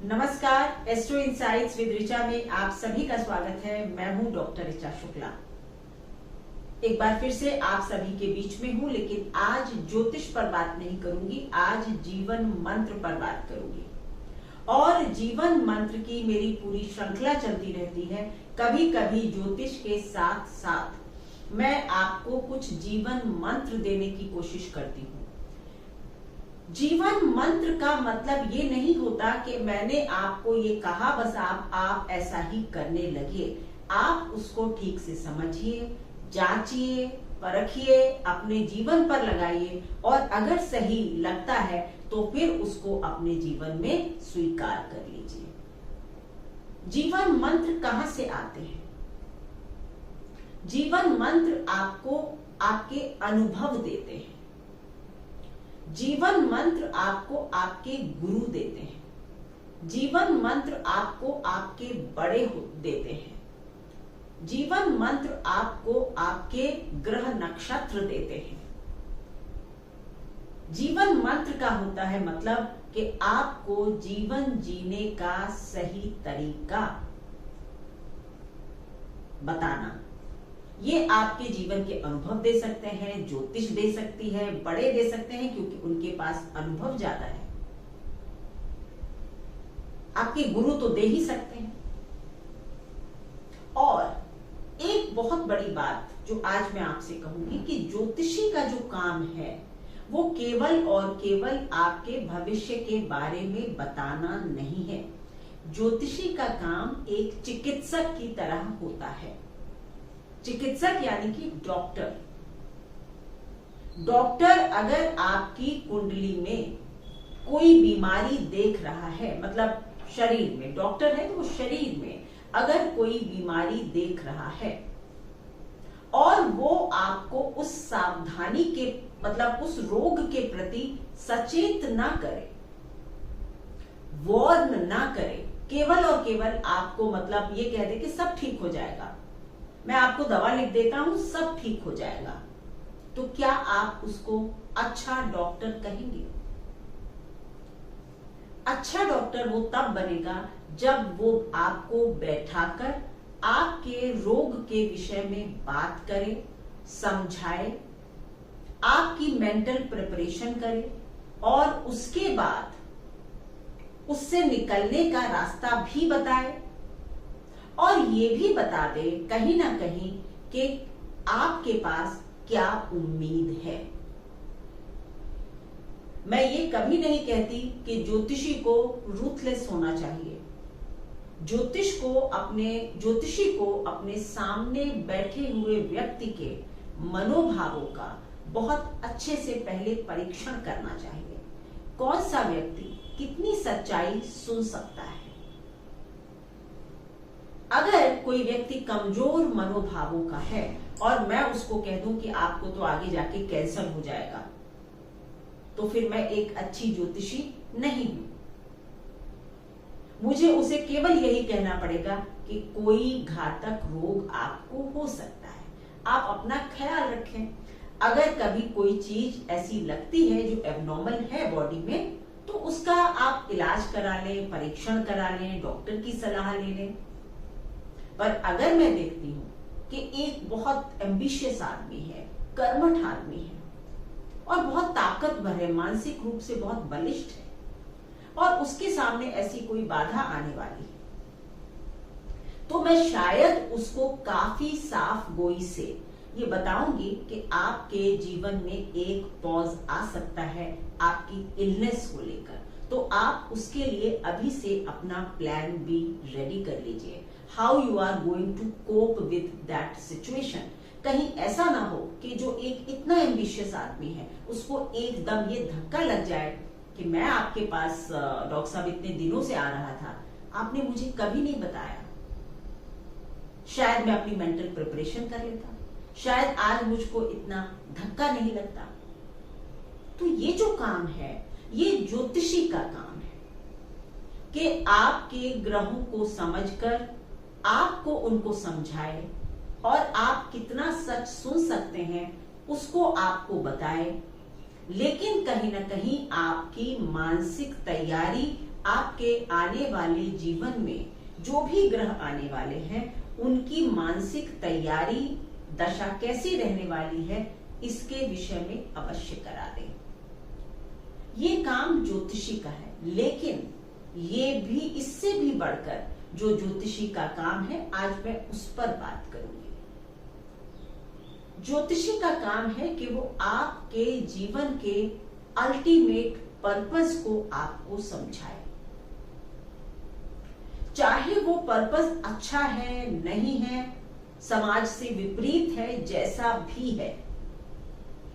नमस्कार, astro insights with Richa में आप सभी का स्वागत है। मैं हूं डॉक्टर ऋचा शुक्ला। एक बार फिर से आप सभी के बीच में हूं, लेकिन आज ज्योतिष पर बात नहीं करूंगी, आज जीवन मंत्र पर बात करूंगी। और जीवन मंत्र की मेरी पूरी श्रृंखला चलती रहती है। कभी कभी ज्योतिष के साथ साथ मैं आपको कुछ जीवन मंत्र देने की कोशिश करती हूँ। जीवन मंत्र का मतलब ये नहीं होता कि मैंने आपको ये कहा बस आप ऐसा ही करने लगे। आप उसको ठीक से समझिए, जांचिए, परखिए, अपने जीवन पर लगाइए और अगर सही लगता है तो फिर उसको अपने जीवन में स्वीकार कर लीजिए। जीवन मंत्र कहां से आते हैं? जीवन मंत्र आपको आपके अनुभव देते हैं। जीवन मंत्र आपको आपके गुरु देते हैं। जीवन मंत्र आपको आपके बड़े देते हैं। जीवन मंत्र आपको आपके ग्रह नक्षत्र देते हैं। जीवन मंत्र का होता है मतलब कि आपको जीवन जीने का सही तरीका बताना। ये आपके जीवन के अनुभव दे सकते हैं, ज्योतिष दे सकती है, बड़े दे सकते हैं क्योंकि उनके पास अनुभव ज्यादा है। आपके गुरु तो दे ही सकते हैं। और एक बहुत बड़ी बात जो आज मैं आपसे कहूंगी कि ज्योतिषी का जो काम है वो केवल और केवल आपके भविष्य के बारे में बताना नहीं है। ज्योतिषी का काम एक चिकित्सक की तरह होता है। चिकित्सक यानी कि डॉक्टर। डॉक्टर अगर आपकी कुंडली में कोई बीमारी देख रहा है, मतलब शरीर में, डॉक्टर है तो वो शरीर में अगर कोई बीमारी देख रहा है और वो आपको उस सावधानी के मतलब उस रोग के प्रति सचेत ना करे, वार्न ना करे, केवल और केवल आपको मतलब ये कह दे कि सब ठीक हो जाएगा, मैं आपको दवा लिख देता हूं, सब ठीक हो जाएगा, तो क्या आप उसको अच्छा डॉक्टर कहेंगे? अच्छा डॉक्टर वो तब बनेगा जब वो आपको बैठाकर आपके रोग के विषय में बात करे, समझाए, आपकी मेंटल प्रिपरेशन करे और उसके बाद उससे निकलने का रास्ता भी बताए और ये भी बता दे कहीं ना कहीं कि आपके पास क्या उम्मीद है। मैं ये कभी नहीं कहती कि ज्योतिषी को रूथलेस होना चाहिए। ज्योतिषी को अपने सामने बैठे हुए व्यक्ति के मनोभावों का बहुत अच्छे से पहले परीक्षण करना चाहिए। कौन सा व्यक्ति कितनी सच्चाई सुन सकता है। अगर कोई व्यक्ति कमजोर मनोभावों का है और मैं उसको कह दूं कि आपको तो आगे जाके कैंसर हो जाएगा, तो फिर मैं एक अच्छी ज्योतिषी नहीं हूं। मुझे उसे केवल यही कहना पड़ेगा कि कोई घातक रोग आपको हो सकता है, आप अपना ख्याल रखें। अगर कभी कोई चीज ऐसी लगती है जो एबनॉर्मल है बॉडी में, तो उसका आप इलाज करा लें, परीक्षण करा लें, डॉक्टर की सलाह ले लें। पर अगर मैं देखती हूं कि एक बहुत एम्बिशियस आदमी है, कर्मठ आदमी है और बहुत ताकतवर है, मानसिक रूप से बहुत बलिष्ठ है और उसके सामने ऐसी कोई बाधा आने वाली है, तो मैं शायद उसको काफी साफ गोई से ये बताऊंगी कि आपके जीवन में एक पॉज आ सकता है आपकी इलनेस को लेकर, तो आप उसके लिए अभी से अपना प्लान बी रेडी कर लीजिए। How you are going to cope with that situation. कहीं ऐसा ना हो कि जो एक इतना एम्बिशियस आदमी है उसको एकदम ये धक्का लग जाए कि मैं आपके पास डॉक्टर साहब इतने दिनों से आ रहा था, आपने मुझे कभी नहीं बताया। शायद मैं अपनी मेंटल प्रिपरेशन कर लेता, शायद आज मुझको इतना धक्का नहीं लगता। तो ये जो काम है ये ज्योतिषी का काम है कि आपके ग्रहों को समझकर आपको उनको समझाए और आप कितना सच सुन सकते हैं उसको आपको बताए, लेकिन कहीं ना कहीं आपकी मानसिक तैयारी आपके आने वाले जीवन में जो भी ग्रह आने वाले हैं उनकी मानसिक तैयारी दशा कैसी रहने वाली है इसके विषय में अवश्य करा दें। ये काम ज्योतिषी का है, लेकिन ये भी इससे भी बढ़कर जो ज्योतिषी का काम है आज मैं उस पर बात करूंगी। ज्योतिषी का काम है कि वो आपके जीवन के अल्टीमेट पर्पस को आपको समझाए, चाहे वो पर्पस अच्छा है नहीं है, समाज से विपरीत है, जैसा भी है,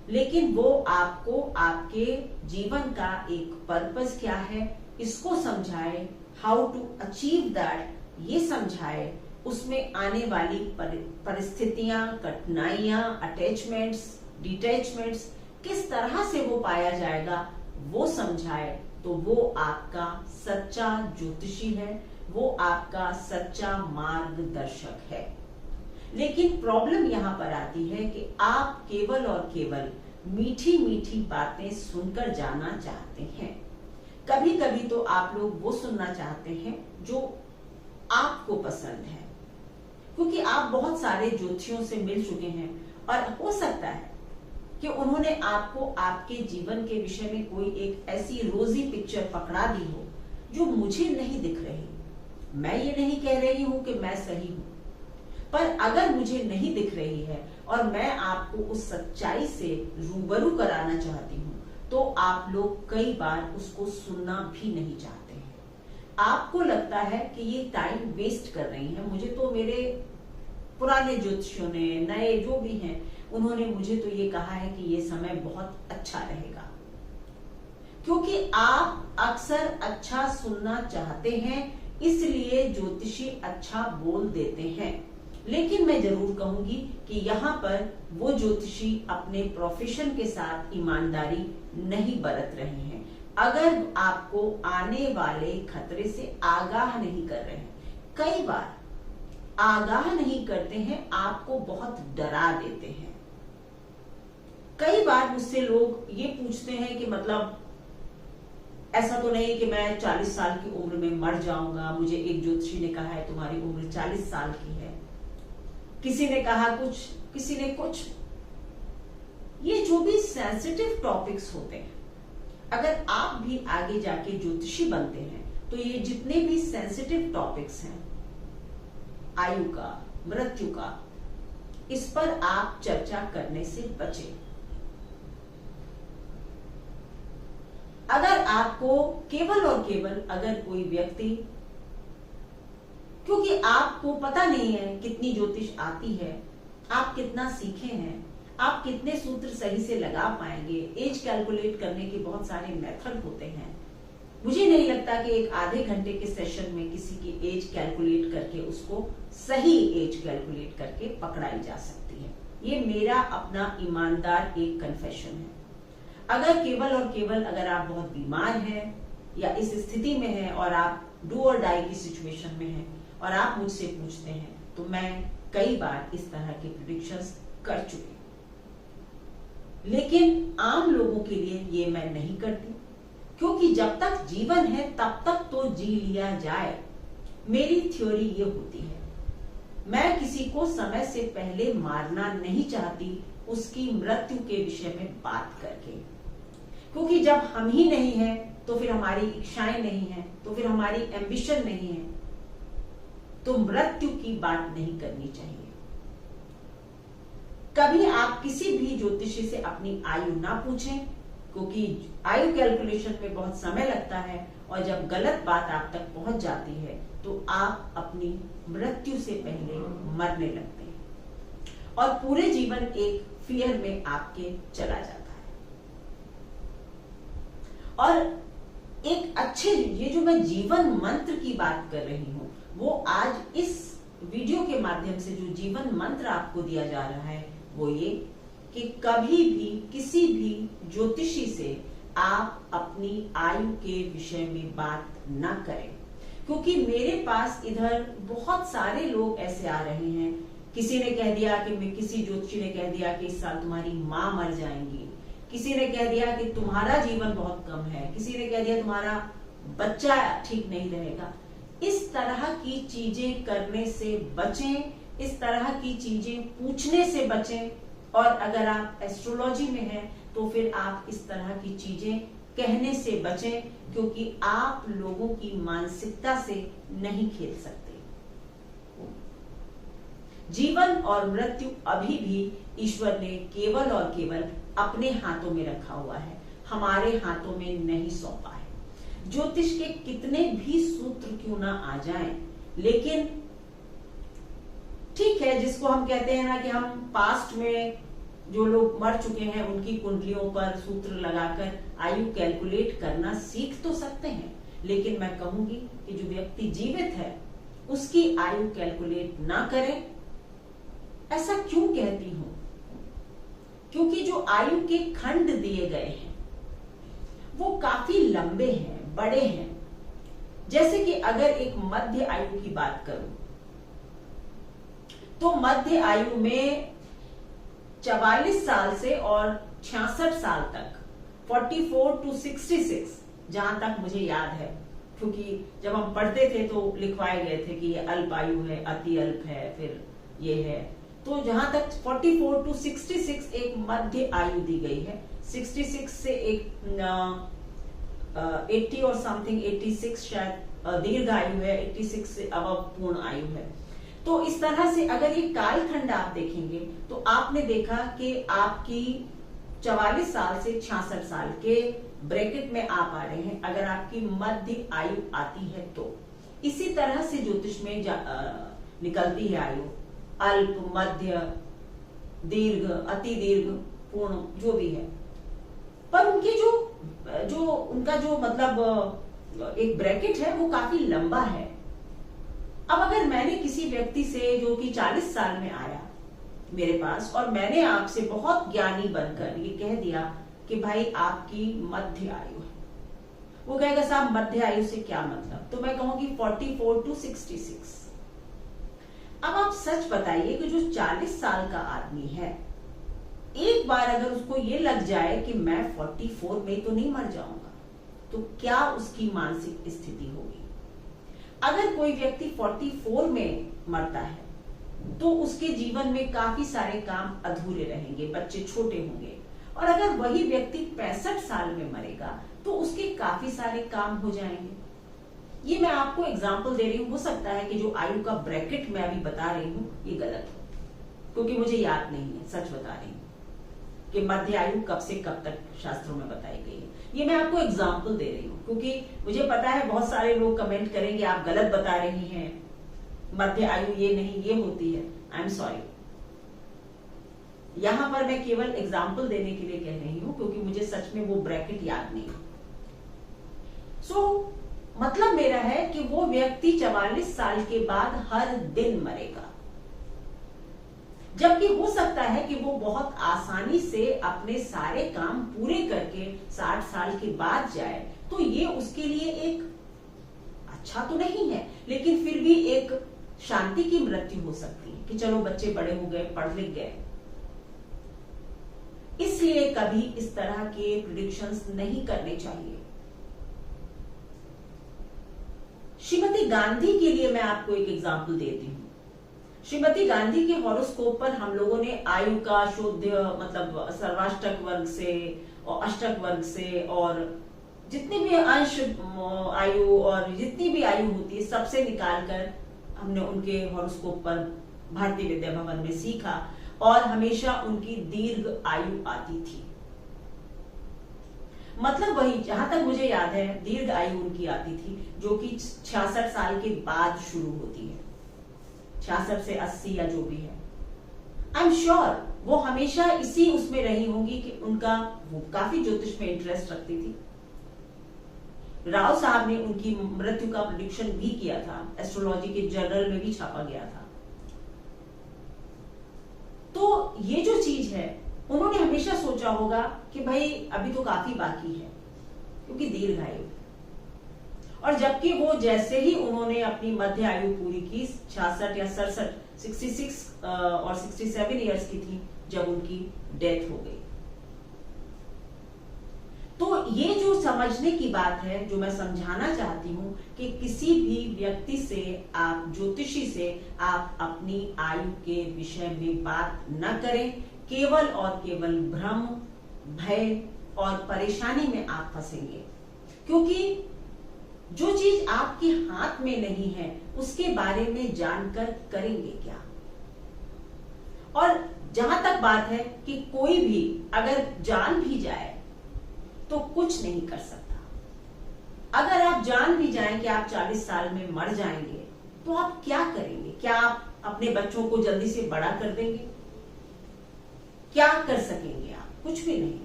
लेकिन वो आपको आपके जीवन का एक पर्पस क्या है इसको समझाए, हाउ टू अचीव दैट ये समझाए, उसमें आने वाली परिस्थितियां, कठिनाइयां, अटैचमेंट्स, डिटैचमेंट्स किस तरह से वो पाया जाएगा वो समझाए, तो वो आपका सच्चा ज्योतिषी है, वो आपका सच्चा मार्गदर्शक है। लेकिन प्रॉब्लम यहाँ पर आती है कि आप केवल और केवल मीठी मीठी बातें सुनकर जाना चाहते हैं। कभी कभी तो आप लोग वो सुनना चाहते हैं जो आपको पसंद है, क्योंकि आप बहुत सारे ज्योतिषियों से मिल चुके हैं और हो सकता है कि उन्होंने आपको आपके जीवन के विषय में कोई एक ऐसी रोजी पिक्चर पकड़ा दी हो जो मुझे नहीं दिख रही। मैं ये नहीं कह रही हूं कि मैं सही हूं, पर अगर मुझे नहीं दिख रही है और मैं आपको उस सच्चाई से रूबरू कराना चाहती हूँ तो आप लोग कई बार उसको सुनना भी नहीं चाहते हैं। आपको लगता है कि ये टाइम वेस्ट कर रही है, मुझे तो मेरे पुराने ज्योतिषियों ने, नए जो भी हैं, उन्होंने मुझे तो ये कहा है कि ये समय बहुत अच्छा रहेगा। क्योंकि आप अक्सर अच्छा सुनना चाहते हैं, इसलिए ज्योतिषी अच्छा बोल देते हैं। लेकिन मैं जरूर कहूंगी कि यहाँ पर वो ज्योतिषी अपने प्रोफेशन के साथ ईमानदारी नहीं बरत रहे हैं। अगर आपको आने वाले खतरे से आगाह नहीं कर रहे हैं, कई बार आगाह नहीं करते हैं, आपको बहुत डरा देते हैं। कई बार मुझसे लोग ये पूछते हैं कि मतलब ऐसा तो नहीं कि मैं 40 साल की उम्र में मर जाऊंगा। मुझे एक ज्योतिषी ने कहा है तुम्हारी उम्र 40 साल की है, किसी ने कहा कुछ, किसी ने कुछ। ये जो भी सेंसिटिव टॉपिक्स होते हैं, अगर आप भी आगे जाके ज्योतिषी बनते हैं तो ये जितने भी सेंसिटिव टॉपिक्स हैं, आयु का, मृत्यु का, इस पर आप चर्चा करने से बचें। अगर आपको केवल और केवल अगर कोई व्यक्ति, क्योंकि आपको पता नहीं है कितनी ज्योतिष आती है, आप कितना सीखे हैं, आप कितने सूत्र सही से लगा पाएंगे। एज कैलकुलेट करने के बहुत सारे मेथड होते हैं। मुझे नहीं लगता कि एक आधे घंटे के सेशन में किसी की एज कैलकुलेट करके उसको सही एज कैलकुलेट करके पकड़ाई जा सकती है। ये मेरा अपना ईमानदार एक कन्फेशन है। अगर केवल और केवल अगर आप बहुत बीमार हैं या इस स्थिति में हैं और आप डू और डाई की सिचुएशन में हैं और आप मुझसे पूछते हैं, तो मैं कई बार इस तरह के प्रेडिक्शंस कर चुकी, लेकिन आम लोगों के लिए ये मैं नहीं करती, क्योंकि जब तक जीवन है तब तक तो जी लिया जाए। मेरी थ्योरी ये होती है, मैं किसी को समय से पहले मारना नहीं चाहती उसकी मृत्यु के विषय में बात करके, क्योंकि जब हम ही नहीं हैं तो फिर हमारी इच्छाएं नहीं है, तो फिर हमारी एम्बिशन नहीं है, तो मृत्यु की बात नहीं करनी चाहिए। कभी आप किसी भी ज्योतिषी से अपनी आयु ना पूछें, क्योंकि आयु कैलकुलेशन में बहुत समय लगता है और जब गलत बात आप तक पहुंच जाती है तो आप अपनी मृत्यु से पहले मरने लगते हैं और पूरे जीवन एक फियर में आपके चला जाता है। और एक अच्छे, ये जो मैं जीवन मंत्र की बात कर रही हूं, वो आज इस वीडियो के माध्यम से जो जीवन मंत्र आपको दिया जा रहा है वो ये कि कभी भी किसी भी ज्योतिषी से आप अपनी आयु के विषय में बात ना करें, क्योंकि मेरे पास इधर बहुत सारे लोग ऐसे आ रहे हैं। किसी ने कह दिया कि मैं, किसी ज्योतिषी ने कह दिया कि इस साल तुम्हारी माँ मर जाएंगी, किसी ने कह दिया कि तुम्हारा जीवन बहुत कम है, किसी ने कह दिया तुम्हारा बच्चा ठीक नहीं रहेगा। इस तरह की चीजें करने से बचें, इस तरह की चीजें पूछने से बचें। और अगर आप एस्ट्रोलॉजी में हैं तो फिर आप इस तरह की चीजें कहने से बचें, क्योंकि आप लोगों की मानसिकता से नहीं खेल सकते। जीवन और मृत्यु अभी भी ईश्वर ने केवल और केवल अपने हाथों में रखा हुआ है, हमारे हाथों में नहीं सौंपा है। ज्योतिष के कितने भी सूत्र क्यों ना आ जाएं, लेकिन ठीक है, जिसको हम कहते हैं ना कि हम पास्ट में जो लोग मर चुके हैं उनकी कुंडलियों पर सूत्र लगाकर आयु कैलकुलेट करना सीख तो सकते हैं, लेकिन मैं कहूंगी कि जो व्यक्ति जीवित है उसकी आयु कैलकुलेट ना करें। ऐसा क्यों कहती हूं? क्योंकि जो आयु के खंड दिए गए हैं वो काफी लंबे हैं, बड़े हैं। जैसे कि अगर एक मध्य आयु की बात करूं तो मध्य आयु में 44 साल से और 66 साल तक, 44 to 66, जहां तक मुझे याद है, क्योंकि जब हम पढ़ते थे तो लिखवाए गए थे कि ये अल्प आयु है, अति अल्प है, फिर ये है। तो जहां तक 44 to 66 एक मध्य आयु दी गई है। 66 से एक 80 और समथिंग 86 शायद दीर्घ आयु है, 86 से अब पूर्ण आयु है। तो इस तरह से अगर ये कालखंड आप देखेंगे तो आपने देखा कि आपकी 44 साल से 66 साल के ब्रैकेट में आप आ रहे हैं, अगर आपकी मध्य आयु आती है तो। इसी तरह से ज्योतिष में निकलती है आयु, अल्प, मध्य, दीर्घ, अति दीर्घ, पूर्ण, जो भी है। पर उनकी जो उनका जो मतलब एक ब्रैकेट है वो काफी लंबा है। अब अगर मैंने किसी व्यक्ति से जो कि 40 साल में आया मेरे पास और मैंने आपसे बहुत ज्ञानी बनकर ये कह दिया कि भाई आपकी मध्य आयु है, वो कहेगा साहब मध्य आयु से क्या मतलब? तो मैं कहूंगी 44 to 66। अब आप सच बताइए कि जो 40 साल का आदमी है, एक बार अगर उसको ये लग जाए कि मैं 44 में तो नहीं मर जाऊंगा, तो क्या उसकी मानसिक स्थिति होगी? अगर कोई व्यक्ति 44 में मरता है तो उसके जीवन में काफी सारे काम अधूरे रहेंगे, बच्चे छोटे होंगे। और अगर वही व्यक्ति 65 साल में मरेगा तो उसके काफी सारे काम हो जाएंगे। ये मैं आपको एग्जांपल दे रही हूं, हो सकता है कि जो आयु का ब्रैकेट मैं अभी बता रही हूं ये गलत हो, क्योंकि मुझे याद नहीं है, सच बता रही हूं कि मध्य आयु कब से कब तक शास्त्रों में बताई गई है। ये मैं आपको एग्जांपल दे रही हूँ, क्योंकि मुझे पता है बहुत सारे लोग कमेंट करेंगे आप गलत बता रही हैं, मध्य आयु ये नहीं, ये होती है। आई एम सॉरी, यहां पर मैं केवल एग्जांपल देने के लिए कह रही हूं, क्योंकि मुझे सच में वो ब्रैकेट याद नहीं। सो मतलब मेरा है कि वो व्यक्ति 44 साल के बाद हर दिन मरेगा, जबकि हो सकता है कि वो बहुत आसानी से अपने सारे काम पूरे करके 60 साल के बाद जाए। तो ये उसके लिए एक अच्छा तो नहीं है, लेकिन फिर भी एक शांति की मृत्यु हो सकती है कि चलो बच्चे बड़े हो गए, पढ़ लिख गए। इसलिए कभी इस तरह के प्रेडिक्शंस नहीं करने चाहिए। श्रीमती गांधी के लिए मैं आपको एक एग्जांपल देती हूं। श्रीमती गांधी के हॉरोस्कोप पर हम लोगों ने आयु का शुद्ध मतलब सर्वाष्टक वर्ग से और अष्टक वर्ग से और जितनी भी अंश आयु और जितनी भी आयु होती है सबसे निकालकर हमने उनके हॉरोस्कोप पर भारतीय विद्या भवन में सीखा, और हमेशा उनकी दीर्घ आयु आती थी। मतलब वही, जहां तक मुझे याद है, दीर्घ आयु उनकी आती थी, जो कि 66 साल के बाद शुरू होती है, 66 से 80 या जो भी है। आई एम श्योर वो हमेशा इसी उसमें रही होंगी कि उनका वो काफी ज्योतिष में इंटरेस्ट रखती थी। राव साहब ने उनकी मृत्यु का प्रेडिक्शन भी किया था, एस्ट्रोलॉजी के जर्नल में भी छापा गया था। तो ये जो चीज है, उन्होंने हमेशा सोचा होगा कि भाई अभी तो काफी बाकी है, क्योंकि दीर्घ आयु। और जबकि वो जैसे ही उन्होंने अपनी मध्य आयु पूरी की, 66 या 67, 66 और 67 इयर्स की थी जब उनकी डेथ हो गई। तो ये जो समझने की बात है, जो मैं समझाना चाहती हूँ कि किसी भी व्यक्ति से, आप ज्योतिषी से आप अपनी आयु के विषय में बात न करें। केवल और केवल भ्रम, भय और परेशानी में आप फंसेंगे, क्योंकि जो चीज आपके हाथ में नहीं है उसके बारे में जानकर करेंगे क्या। और जहां तक बात है कि कोई भी अगर जान भी जाए तो कुछ नहीं कर सकता। अगर आप जान भी जाएं कि आप 40 साल में मर जाएंगे तो आप क्या करेंगे? क्या आप अपने बच्चों को जल्दी से बड़ा कर देंगे? क्या कर सकेंगे आप? कुछ भी नहीं।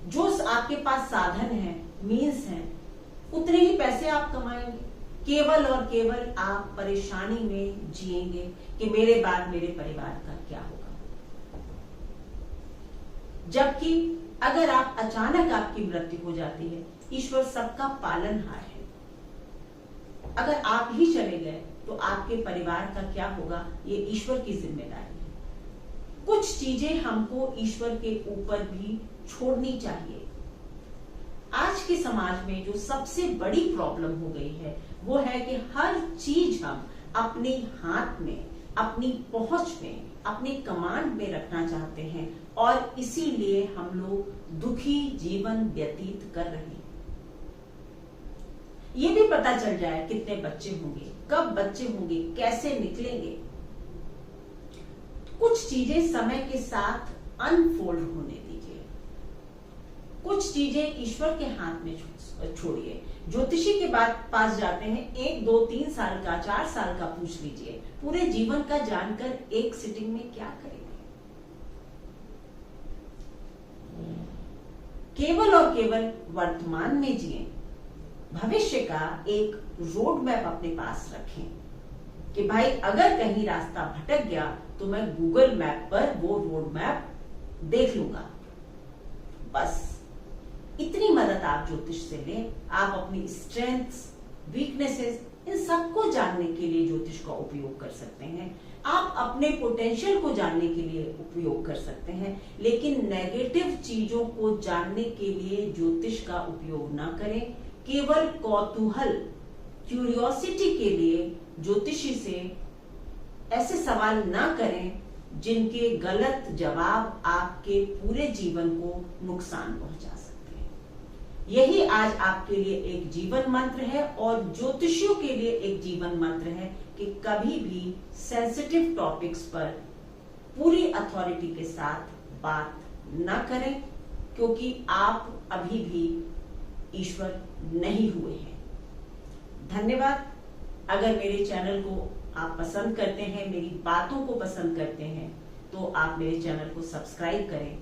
जो आपके पास साधन है, मीन्स है, उतने ही पैसे आप कमाएंगे। केवल और केवल आप परेशानी में जिएंगे कि मेरे बाद मेरे परिवार का क्या होगा। जबकि अगर आप अचानक आपकी मृत्यु हो जाती है, ईश्वर सबका पालनहार है। अगर आप ही चले गए तो आपके परिवार का क्या होगा, ये ईश्वर की जिम्मेदारी है। कुछ चीजें हमको ईश्वर के ऊपर भी छोड़नी चाहिए। आज के समाज में जो सबसे बड़ी प्रॉब्लम हो गई है वो है कि हर चीज हम अपने हाथ में, अपनी पहुंच में, अपने कमांड में रखना चाहते हैं और इसीलिए हम लोग दुखी जीवन व्यतीत कर रहे हैं। ये भी पता चल जाए कितने बच्चे होंगे, कब बच्चे होंगे, कैसे निकलेंगे। कुछ चीजें समय के साथ अनफोल्ड होने दीजिए। कुछ चीजें ईश्वर के हाथ में छोड़िए। ज्योतिषी के पास जाते हैं, 1, 2, 3 साल का, 4 साल का पूछ लीजिए। पूरे जीवन का जानकर एक सिटिंग में क्या करेंगे? केवल और केवल वर्तमान में जिए। भविष्य का एक रोड मैप अपने पास रखें कि भाई अगर कहीं रास्ता भटक गया तो मैं गूगल मैप पर वो रोड मैप देख लूंगा। बस इतनी मदद आप ज्योतिष से लें। आप अपनी स्ट्रेंथ्स, वीकनेसेस, इन सबको जानने के लिए ज्योतिष का उपयोग कर सकते हैं। आप अपने पोटेंशियल को जानने के लिए उपयोग कर सकते हैं, लेकिन नेगेटिव चीजों को जानने के लिए ज्योतिष का उपयोग ना करें। केवल कौतूहल, क्यूरियोसिटी के लिए ज्योतिषी से ऐसे सवाल ना करें जिनके गलत जवाब आपके पूरे जीवन को नुकसान पहुंचा सकते हैं। यही आज आपके लिए एक जीवन मंत्र है और ज्योतिषियों के लिए एक जीवन मंत्र है कि कभी भी सेंसिटिव टॉपिक्स पर पूरी अथॉरिटी के साथ बात न करें, क्योंकि आप अभी भी ईश्वर नहीं हुए हैं। धन्यवाद। अगर मेरे चैनल को आप पसंद करते हैं, मेरी बातों को पसंद करते हैं, तो आप मेरे चैनल को सब्सक्राइब करें।